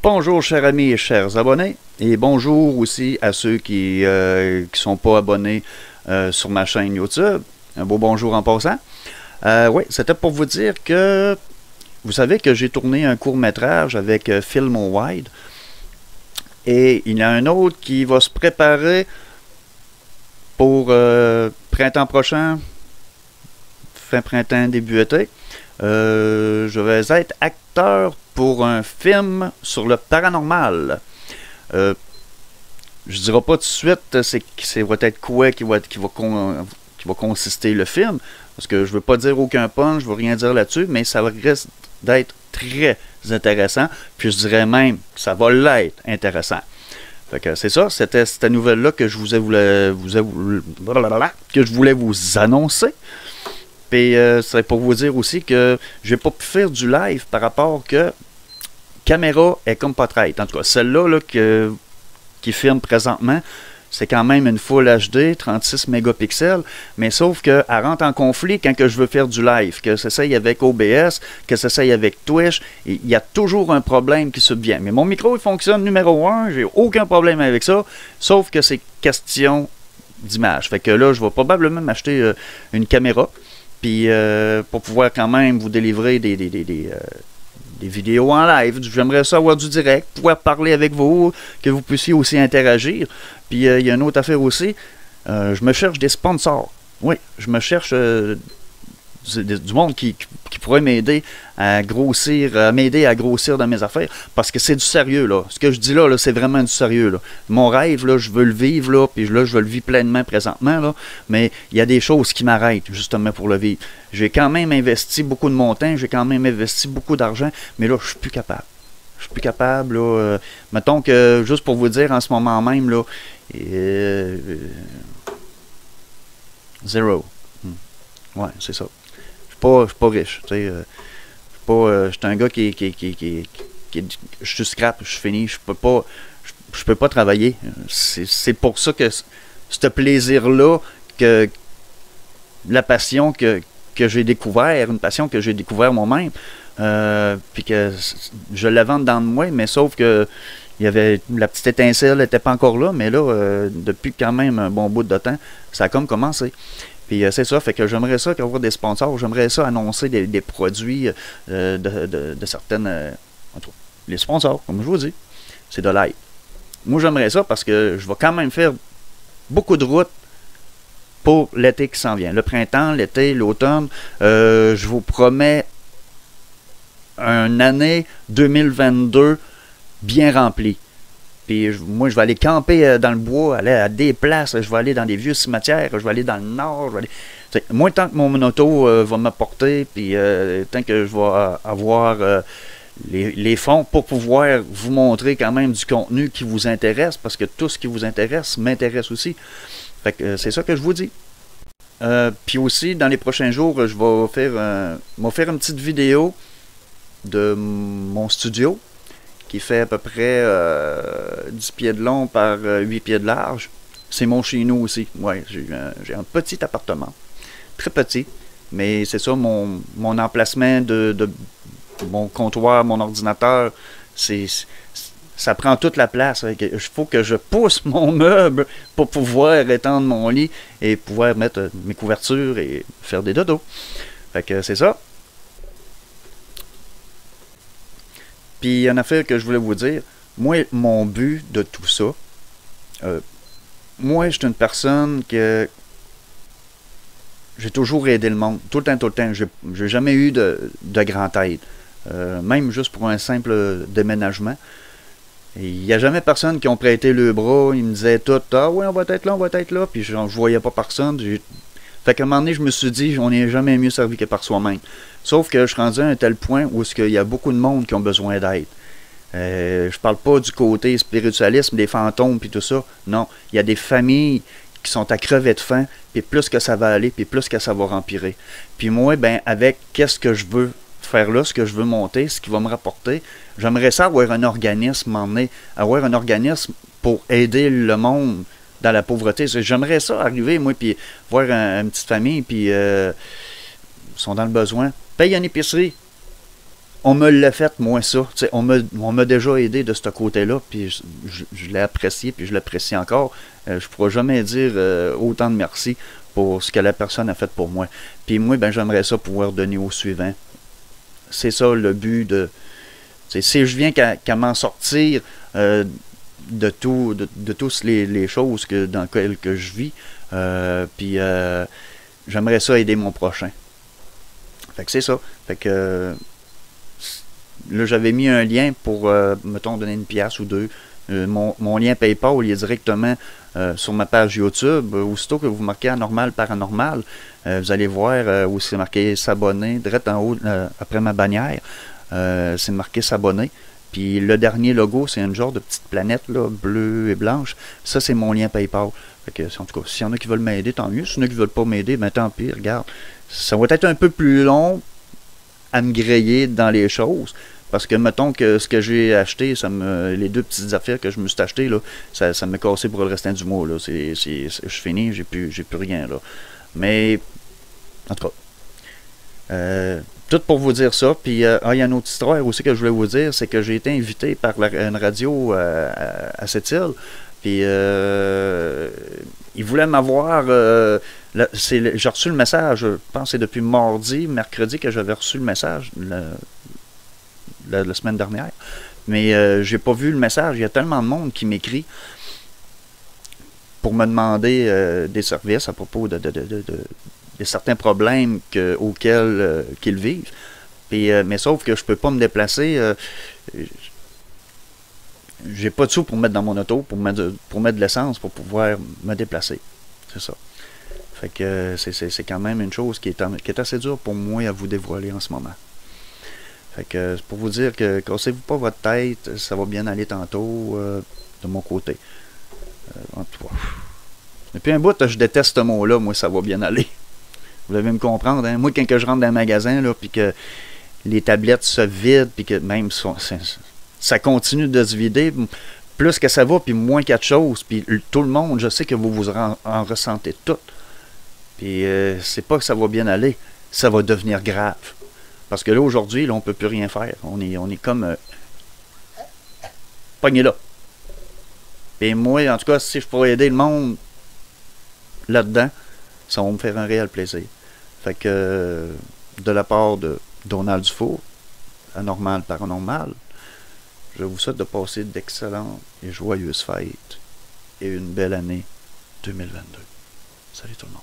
Bonjour chers amis et chers abonnés, et bonjour aussi à ceux qui sont pas abonnés sur ma chaîne YouTube. Un beau bonjour en passant. Oui, c'était pour vous dire que vous savez que j'ai tourné un court-métrage avec Film Wide, et il y en a un autre qui va se préparer pour printemps prochain, fin printemps, début été. Je vais être acteur pour un film sur le paranormal. Je dirai pas tout de suite c'est va être quoi qui va consister le film, parce que je veux pas dire aucun punch, je veux rien dire là-dessus, mais ça risque d'être très intéressant, puis je dirais même que ça va l'être intéressant. Fait que c'est ça, c'était cette nouvelle-là que je voulais vous annoncer. Puis c'est pour vous dire aussi que j'ai pas pu faire du live par rapport que caméra est comme pas traite. En tout cas, celle-là qui filme présentement, c'est quand même une Full HD, 36 mégapixels, mais sauf qu'elle rentre en conflit quand que je veux faire du live, que ça s'essaye avec OBS, que ça s'essaye avec Twitch, il y a toujours un problème qui subvient. Mais mon micro, il fonctionne numéro 1, j'ai aucun problème avec ça, sauf que c'est question d'image. Fait que là, je vais probablement m'acheter une caméra, puis pour pouvoir quand même vous délivrer des vidéos en live. J'aimerais ça avoir du direct, pouvoir parler avec vous, que vous puissiez aussi interagir. Puis il y a une autre affaire aussi, je me cherche des sponsors. Oui, je me cherche du monde qui pourrait m'aider à grossir, dans mes affaires, parce que c'est du sérieux, là. Ce que je dis là, c'est vraiment du sérieux, là. Mon rêve, là, je veux le vivre, là, puis là, je le vis pleinement présentement, là, mais il y a des choses qui m'arrêtent, justement, pour le vivre. J'ai quand même investi beaucoup de mon temps, j'ai quand même investi beaucoup d'argent, mais là, je suis plus capable. Je suis plus capable, là. Mettons que, juste pour vous dire, en ce moment même, là, zéro. Ouais, c'est ça. Je suis pas riche, tu sais. Je suis un gars je suis scrap, je suis fini, je peux pas travailler. C'est pour ça que ce plaisir-là, que la passion que j'ai découvert, une passion que j'ai découvert moi-même, puis que je la vends dedans de moi, mais sauf que il y avait la petite étincelle n'était pas encore là, mais là, depuis quand même un bon bout de temps, ça a comme commencé. Puis c'est ça, fait que j'aimerais ça avoir des sponsors, j'aimerais ça annoncer des produits de certaines... en tout cas, les sponsors, comme je vous dis, c'est de l'aide. Moi j'aimerais ça parce que je vais quand même faire beaucoup de routes pour l'été qui s'en vient. Le printemps, l'été, l'automne, je vous promets une année 2022 bien remplie. Puis moi, je vais aller camper dans le bois, aller à des places, je vais aller dans des vieux cimetières, je vais aller dans le nord. Moi, tant que mon auto va m'apporter, puis tant que je vais avoir les fonds pour pouvoir vous montrer quand même du contenu qui vous intéresse, parce que tout ce qui vous intéresse m'intéresse aussi. Fait que c'est ça que je vous dis. Puis aussi, dans les prochains jours, je vais faire une petite vidéo de mon studio, qui fait à peu près 10 pieds de long par 8 pieds de large. C'est mon chez nous aussi. Ouais, j'ai un petit appartement. Très petit. Mais c'est ça, mon emplacement de mon comptoir, mon ordinateur, ça prend toute la place. Il faut que je pousse mon meuble pour pouvoir étendre mon lit et pouvoir mettre mes couvertures et faire des dodos. Fait que c'est ça. Puis, il y a une affaire que je voulais vous dire. Moi, mon but de tout ça, moi, je suis une personne que j'ai toujours aidé le monde. Tout le temps. J'ai jamais eu de grande aide. Même juste pour un simple déménagement. Il n'y a jamais personne qui ont prêté le bras. Ils me disaient tout, ah oui, on va être là. Puis, je voyais pas personne. Fait qu'à un moment donné, je me suis dit, on n'est jamais mieux servi que par soi-même. Sauf que je suis rendu à un tel point où il y a beaucoup de monde qui ont besoin d'aide. Je parle pas du côté spiritualisme, des fantômes puis tout ça. Non, il y a des familles qui sont à crever de faim, puis plus que ça va aller, puis plus que ça va empirer. Puis moi, ben avec qu'est-ce que je veux faire là, ce que je veux monter, ce qui va me rapporter, j'aimerais ça avoir un organisme, avoir un organisme pour aider le monde dans la pauvreté. J'aimerais ça arriver, moi, puis voir une petite famille, puis ils sont dans le besoin. Paye une épicerie. on me l'a fait, moi, ça. T'sais, on m'a déjà aidé de ce côté-là, puis je l'ai apprécié, puis je l'apprécie encore. Je pourrais jamais dire autant de merci pour ce que la personne a fait pour moi. Puis moi, ben j'aimerais ça pouvoir donner au suivant. C'est ça le but de... Si je viens qu'à m'en sortir de tous les choses dans lesquelles que je vis, puis j'aimerais ça aider mon prochain. Fait que c'est ça. Fait que là, j'avais mis un lien pour, mettons, donner une pièce ou deux. Mon lien PayPal, il est directement sur ma page YouTube. Aussitôt que vous marquez Anormal Paranormal, vous allez voir où c'est marqué s'abonner, direct en haut, après ma bannière. C'est marqué s'abonner. Puis le dernier logo, c'est une genre de petite planète là, bleue et blanche. Ça, c'est mon lien PayPal. Fait que, en tout cas, s'il y en a qui veulent m'aider, tant mieux. S'il y en a qui veulent pas m'aider, ben tant pis, regarde. Ça va être un peu plus long à me griller dans les choses. Parce que, mettons que ce que j'ai acheté, les deux petites affaires que je me suis acheté, là, ça me cassé pour le restant du mois. Là. Je finis, j'ai plus rien. Là. Mais, en tout cas, tout pour vous dire ça. Puis, il y a une autre histoire aussi que je voulais vous dire, c'est que j'ai été invité par une radio à cette île. Puis, ils voulaient m'avoir... j'ai reçu le message, je pense que c'est depuis mercredi que j'avais reçu le message, la semaine dernière. Mais j'ai pas vu le message. Il y a tellement de monde qui m'écrit pour me demander des services à propos de certains problèmes auxquels qu'ils vivent. Puis, mais sauf que je peux pas me déplacer. J'ai pas de sous pour mettre dans mon auto, pour mettre de l'essence, pour pouvoir me déplacer. C'est ça. Fait que c'est quand même une chose qui est assez dure pour moi à vous dévoiler en ce moment. Fait que c'est pour vous dire que cassez-vous pas votre tête, ça va bien aller tantôt de mon côté. Depuis un bout, je déteste ce mot-là, moi ça va bien aller. Vous devez me comprendre, hein? Moi quand je rentre dans un magasin, là, puis que les tablettes se vident, puis que même ça continue de se vider, plus que ça va, puis moins qu'il y a de choses, puis tout le monde, je sais que vous en ressentez tout. Puis c'est pas que ça va bien aller, ça va devenir grave. Parce que là, aujourd'hui, là, on peut plus rien faire. On est comme pogné là. Et moi, en tout cas, si je pourrais aider le monde là-dedans, ça va me faire un réel plaisir. Fait que de la part de Donald Dufour, Anormal Paranormal, je vous souhaite de passer d'excellentes et joyeuses fêtes et une belle année 2022. Salut tout le monde.